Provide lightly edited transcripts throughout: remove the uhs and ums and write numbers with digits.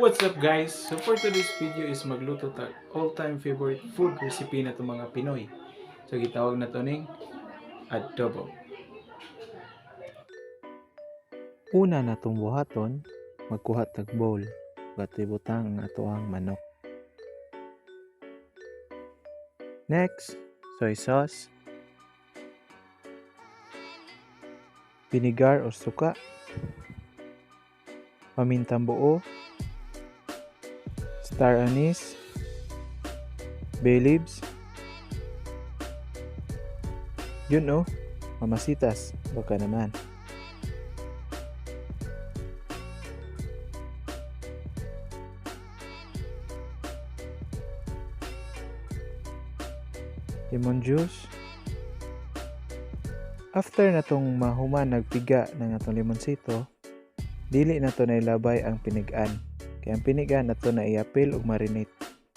What's up guys? So for today's video is magluto ta all-time favorite food recipe na to mga Pinoy. So gitawag na to ning adobo. Una natong buhaton, magkuha tag bowl, gatibutang ang atoang manok. Next, soy sauce, vinegar o suka, pamintang buo, star anise, bay leaves, yun oh, mamasitas, baka naman. Lemon juice. After natong mahuman nagpiga ng atong limonsito, dili nato na ilabay ang pinigaan. Kaya ang pinigaan nato na iapil ug marinate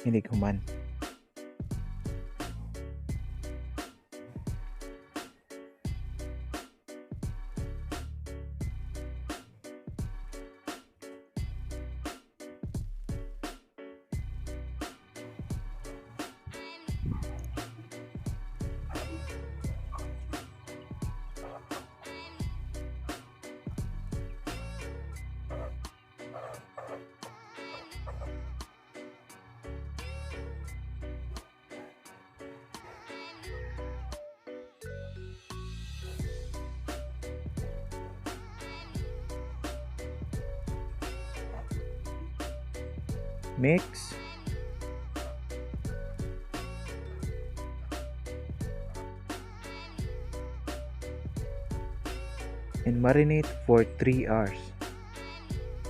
hinig human. Mix. And marinate for 3 hours.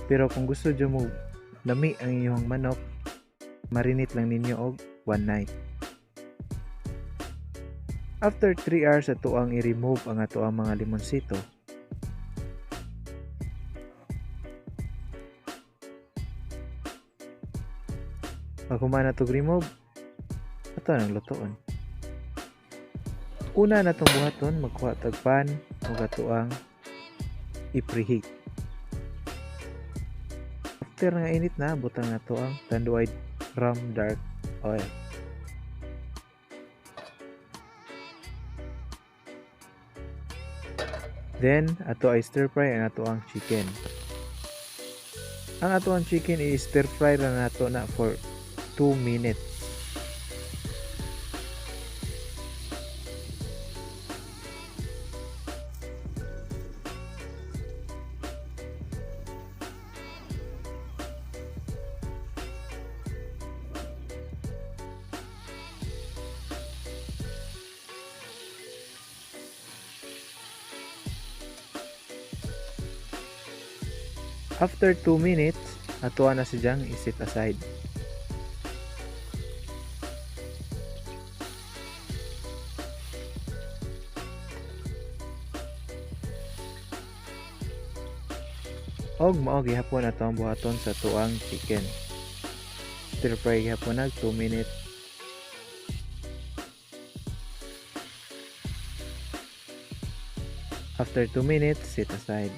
Pero kung gusto nyo mo lami ang inyong manok, marinate lang ninyo og 1 night. After 3 hours ato ang i-remove ang ato ang mga limonsito. Pag humana to remove, ato nang lutoon. Una natong buhaton, magkuha tag pan ug ato ang i-preheat. After nga init na, butang nato ang Tanduay Rhum OIL. Then, ato ay stir fry ang ato ang chicken. Ang ato ang chicken i-stir fry ra nato na for 2 minutes. After 2 minutes, ato na sidyang i-set aside. Og mao gihapon ato ang buhaton sa tuang chicken. Stir fry gihapon nag 2 minutes. After 2 minutes, set aside.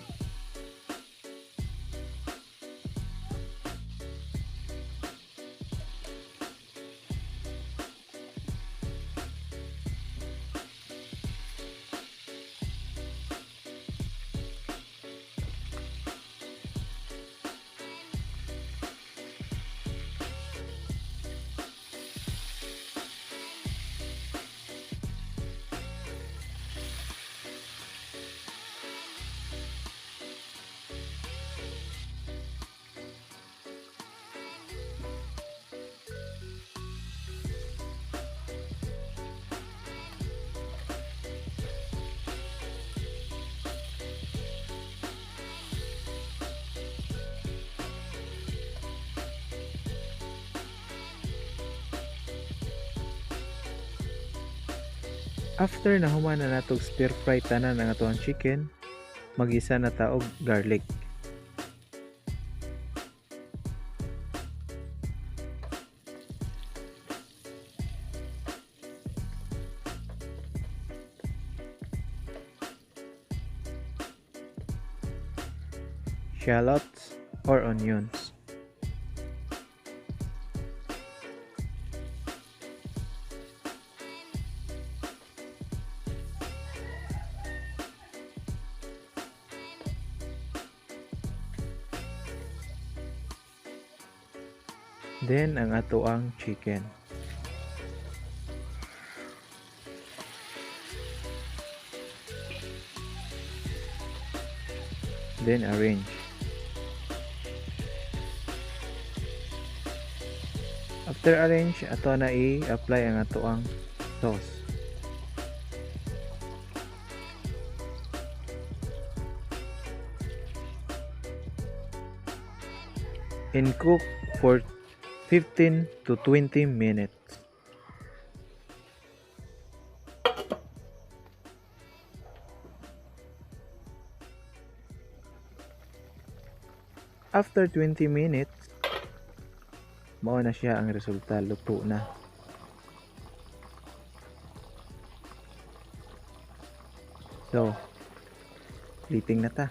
After nahuman na natog stir fry tanan ang atoang chicken, mag-isa na ta og garlic. Shallots or onions. Then ang ato ang chicken. Then arrange. After arrange, ato na i-apply ang ato ang sauce. And cook for 15 to 20 minutes. After 20 minutes, mao na siya ang resulta, luto na. So, plating na ta.